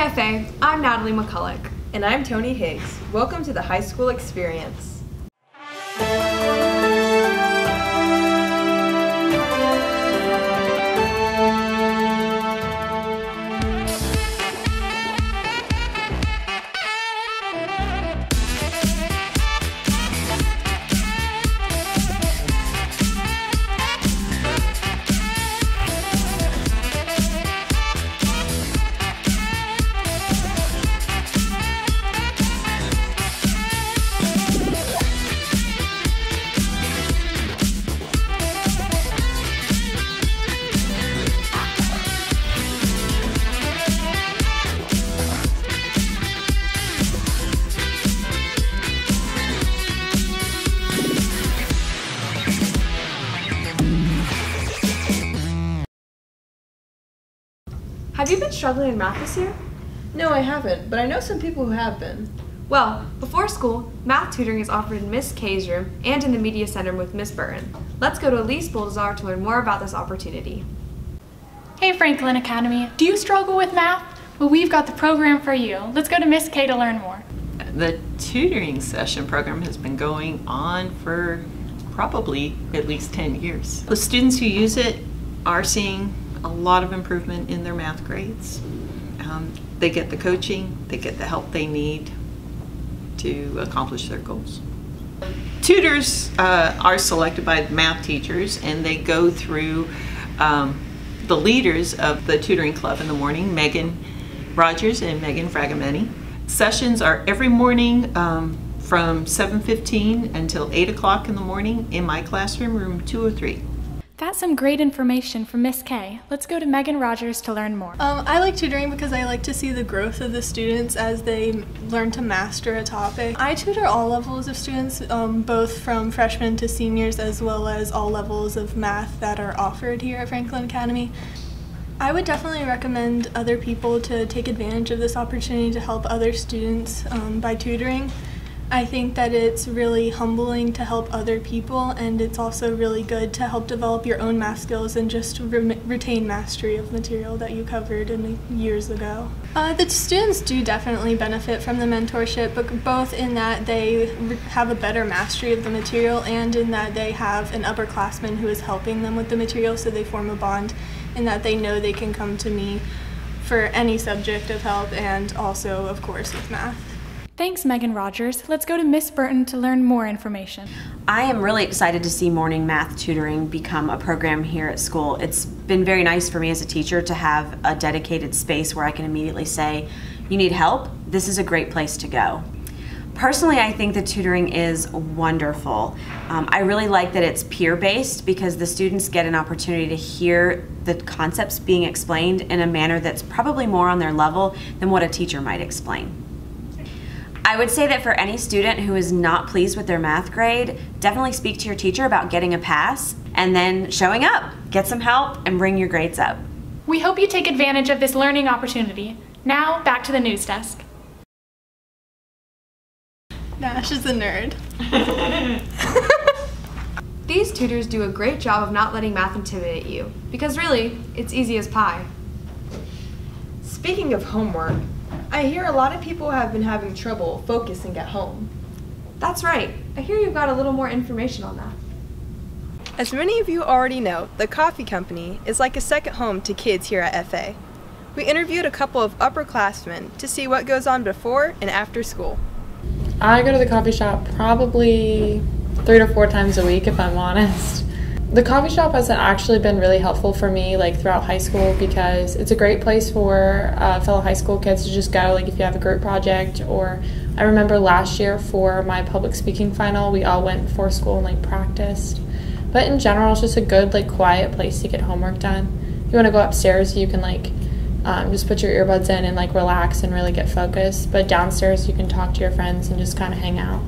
Hi FA, I'm Natalie McCulloch. And I'm Tony Higgs. Welcome to the high school experience. Have you been struggling in math this year? No, I haven't, but I know some people who have been. Well, before school, math tutoring is offered in Miss K's room and in the Media Center with Miss Burton. Let's go to Elise Boldazar to learn more about this opportunity. Hey Franklin Academy, do you struggle with math? Well, we've got the program for you. Let's go to Miss K to learn more. The tutoring session program has been going on for probably at least 10 years. The students who use it are seeing a lot of improvement in their math grades. They get the coaching, they get the help they need to accomplish their goals. Tutors are selected by math teachers, and they go through the leaders of the tutoring club in the morning, Megan Rogers and Megan Fragamenti. Sessions are every morning from 7:15 until 8 o'clock in the morning in my classroom, room 203. That's some great information from Miss K. Let's go to Megan Rogers to learn more. I like tutoring because I like to see the growth of the students as they learn to master a topic. I tutor all levels of students, both from freshmen to seniors, as well as all levels of math that are offered here at Franklin Academy. I would definitely recommend other people to take advantage of this opportunity to help other students by tutoring. I think that it's really humbling to help other people, and it's also really good to help develop your own math skills and just retain mastery of material that you covered years ago. The students do definitely benefit from the mentorship, but both in that they have a better mastery of the material and in that they have an upperclassman who is helping them with the material, so they form a bond in that they know they can come to me for any subject of help, and also, of course, with math. Thanks, Megan Rogers. Let's go to Miss Burton to learn more information. I am really excited to see morning math tutoring become a program here at school. It's been very nice for me as a teacher to have a dedicated space where I can immediately say, you need help? This is a great place to go. Personally, I think the tutoring is wonderful. I really like that it's peer-based because the students get an opportunity to hear the concepts being explained in a manner that's probably more on their level than what a teacher might explain. I would say that for any student who is not pleased with their math grade, definitely speak to your teacher about getting a pass and then showing up. Get some help and bring your grades up. We hope you take advantage of this learning opportunity. Now, back to the news desk. Nash is a nerd. These tutors do a great job of not letting math intimidate you, because really, it's easy as pie. Speaking of homework, I hear a lot of people have been having trouble focusing at home. That's right. I hear you've got a little more information on that. As many of you already know, the coffee company is like a second home to kids here at FA. We interviewed a couple of upperclassmen to see what goes on before and after school. I go to the coffee shop probably 3 to 4 times a week, if I'm honest. The coffee shop has actually been really helpful for me throughout high school because it's a great place for fellow high school kids to just go if you have a group project. Or I remember last year for my public speaking final, we all went before school and practiced. But in general, it's just a good quiet place to get homework done. If you want to go upstairs, you can just put your earbuds in and relax and really get focused. But downstairs, you can talk to your friends and just kind of hang out.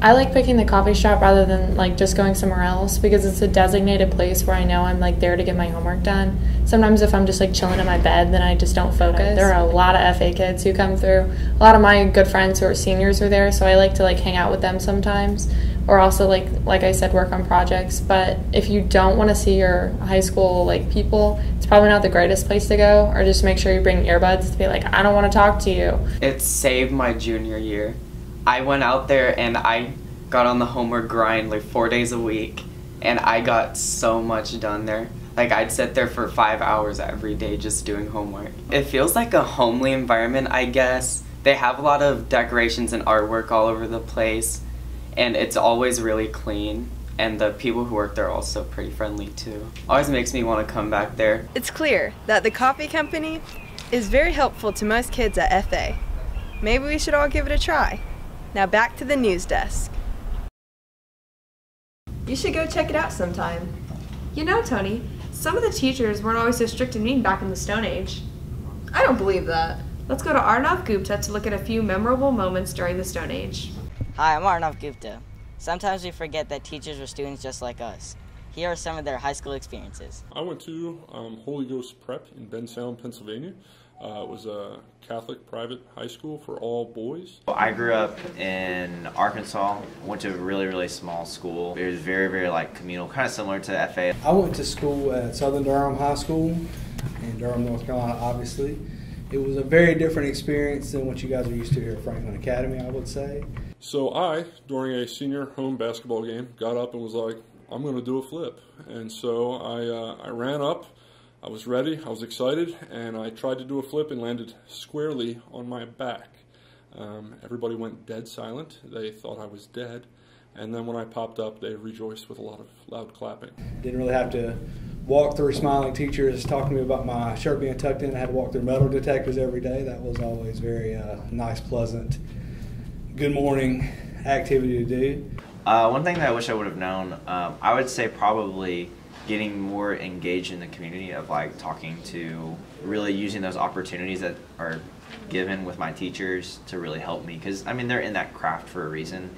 I like picking the coffee shop rather than just going somewhere else because it's a designated place where I know I'm there to get my homework done. sometimes if I'm just like chilling in my bed, then I just don't focus. There are a lot of FA kids who come through. A lot of my good friends who are seniors are there, so I like to like hang out with them sometimes, or also like I said, work on projects. But if you don't want to see your high school like people, it's probably not the greatest place to go. Or just make sure you bring earbuds to be like, I don't want to talk to you. It saved my junior year. I went out there and I got on the homework grind like 4 days a week, and I got so much done there. Like, I'd sit there for 5 hours every day just doing homework. It feels like a homely environment, I guess. They have a lot of decorations and artwork all over the place, and it's always really clean. And the people who work there are also pretty friendly too. Always makes me want to come back there. It's clear that the coffee company is very helpful to most kids at FA. Maybe we should all give it a try. Now back to the news desk. You should go check it out sometime. You know, Tony, some of the teachers weren't always so strict and mean back in the Stone Age. I don't believe that. Let's go to Arnav Gupta to look at a few memorable moments during the Stone Age. Hi, I'm Arnav Gupta. Sometimes we forget that teachers were students just like us. Here are some of their high school experiences. I went to Holy Ghost Prep in Bensalem, Pennsylvania. It was a Catholic private high school for all boys. I grew up in Arkansas, went to a really, really small school. It was very, very like communal, kind of similar to FA. I went to school at Southern Durham High School in Durham, North Carolina, obviously. It was a very different experience than what you guys are used to here at Franklin Academy, I would say. So I, during a senior home basketball game, got up and was like, I'm going to do a flip. And so I ran up. I was ready, I was excited, and I tried to do a flip and landed squarely on my back. Everybody went dead silent. They thought I was dead. And then when I popped up, they rejoiced with a lot of loud clapping. Didn't really have to walk through smiling teachers talking to me about my shirt being tucked in. I had to walk through metal detectors every day. That was always very nice, pleasant, good morning activity to do. One thing that I wish I would have known, I would say probably getting more engaged in the community of like talking to, really using those opportunities that are given with my teachers to really help me, because I mean they're in that craft for a reason,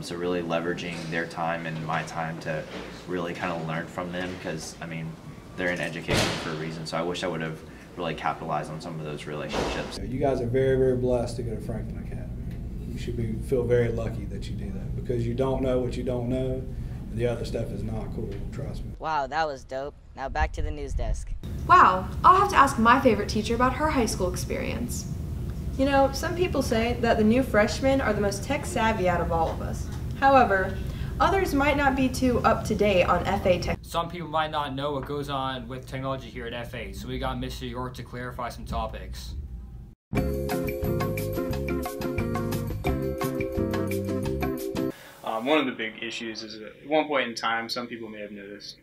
so really leveraging their time and my time to really kind of learn from them, because I mean they're in education for a reason, so I wish I would have really capitalized on some of those relationships. You guys are very, very blessed to go to Franklin Academy. You should feel very lucky that you do that, because you don't know what you don't know. The other stuff is not cool, trust me. Wow, that was dope. Now back to the news desk. Wow, I'll have to ask my favorite teacher about her high school experience. You know, some people say that the new freshmen are the most tech savvy out of all of us. However, others might not be too up to date on FA tech. Some people might not know what goes on with technology here at FA, so we got Mr. York to clarify some topics. One of the big issues is that at one point in time, some people may have noticed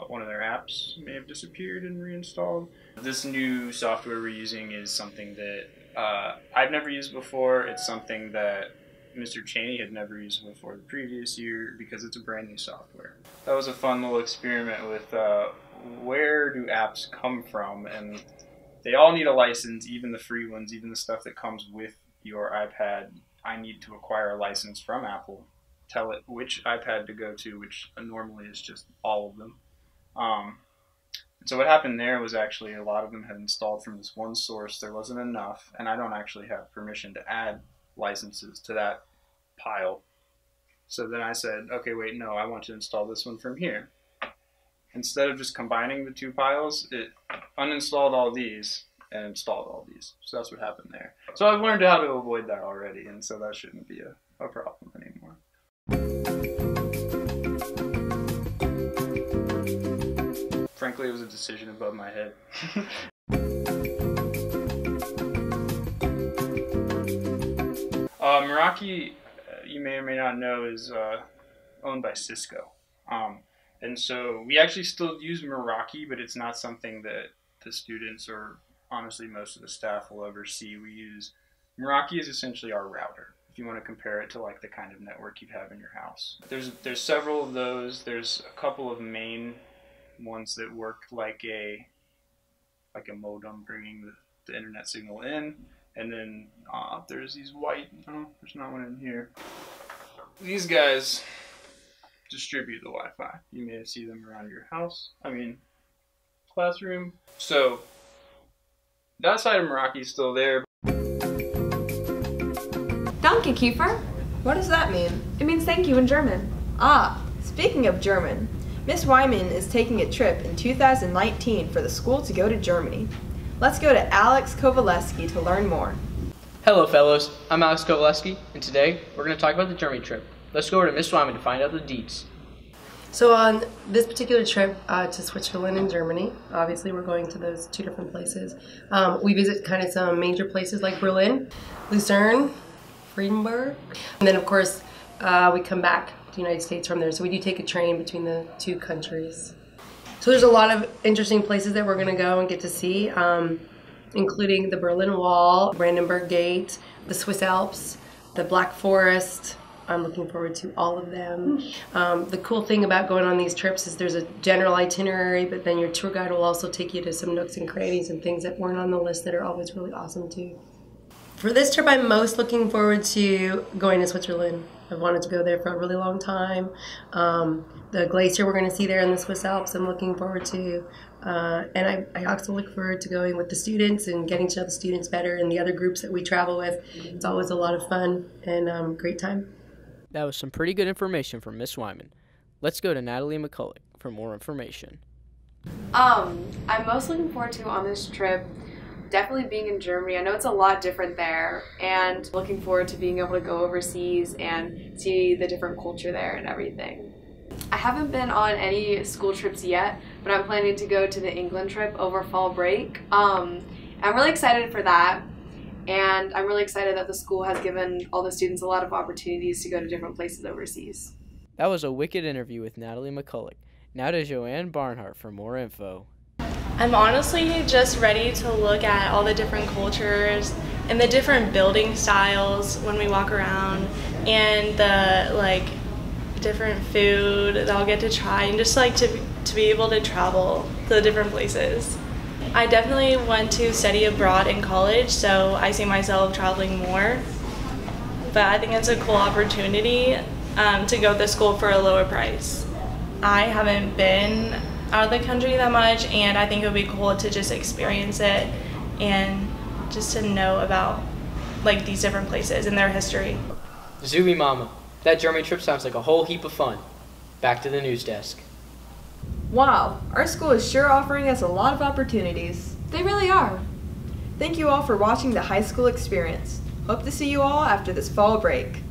one of their apps may have disappeared and reinstalled. This new software we're using is something that I've never used before. It's something that Mr. Cheney had never used before the previous year, because it's a brand new software. That was a fun little experiment with where do apps come from, and they all need a license, even the free ones, even the stuff that comes with your iPad. I need to acquire a license from Apple, tell it which iPad to go to, which normally is just all of them. So what happened there was actually a lot of them had installed from this one source. There wasn't enough, and I don't actually have permission to add licenses to that pile. So then I said, okay, wait, no, I want to install this one from here. Instead of just combining the two piles, it uninstalled all these and installed all these. So that's what happened there. So I've learned how to avoid that already, and so that shouldn't be a problem anymore. Frankly, it was a decision above my head. Meraki, you may or may not know, is owned by Cisco. And so we actually still use Meraki, but it's not something that the students or honestly most of the staff will ever see. We use Meraki is essentially our router, if you want to compare it to like the kind of network you'd have in your house. There's several of those. There's a couple of main ones that work like a modem, bringing the internet signal in, and then there's these white, oh, there's not one in here. These guys distribute the Wi-Fi. You may see them around your house. I mean, classroom. So that side of Meraki is still there. Danke, Kiefer. What does that mean? It means thank you in German. Ah, speaking of German, Miss Wyman is taking a trip in 2019 for the school to go to Germany. Let's go to Alex Kowaleski to learn more. Hello fellows, I'm Alex Kowaleski, and today we're going to talk about the Germany trip. Let's go over to Miss Wyman to find out the deets. So on this particular trip to Switzerland and Germany, obviously we're going to those two different places. We visit kind of some major places like Berlin, Lucerne, Friedenberg, and then of course we come back to the United States from there. So we do take a train between the two countries. So there's a lot of interesting places that we're going to go and get to see, including the Berlin Wall, Brandenburg Gate, the Swiss Alps, the Black Forest. I'm looking forward to all of them. The cool thing about going on these trips is there's a general itinerary, but then your tour guide will also take you to some nooks and crannies and things that weren't on the list that are always really awesome too. For this trip, I'm most looking forward to going to Switzerland. I've wanted to go there for a really long time. The glacier we're going to see there in the Swiss Alps, I'm looking forward to. And I also look forward to going with the students and getting to know the students better and the other groups that we travel with. It's always a lot of fun and great time. That was some pretty good information from Miss Wyman. Let's go to Natalie McCulloch for more information. I'm most looking forward to on this trip definitely being in Germany. I know it's a lot different there, and looking forward to being able to go overseas and see the different culture there and everything. I haven't been on any school trips yet, but I'm planning to go to the England trip over fall break. I'm really excited for that, and I'm really excited that the school has given all the students a lot of opportunities to go to different places overseas. That was a wicked interview with Natalie McCulloch. Now to Joanne Barnhart for more info. I'm honestly just ready to look at all the different cultures and the different building styles when we walk around, and the different food that I'll get to try, and just to be able to travel to the different places. I definitely want to study abroad in college, so I see myself traveling more. But I think it's a cool opportunity to go to school for a lower price. I haven't been out of the country that much, and I think it would be cool to just experience it and just to know about these different places and their history. Zuby Mama, that Germany trip sounds like a whole heap of fun. Back to the news desk. Wow, our school is sure offering us a lot of opportunities. They really are. Thank you all for watching the high school experience. Hope to see you all after this fall break.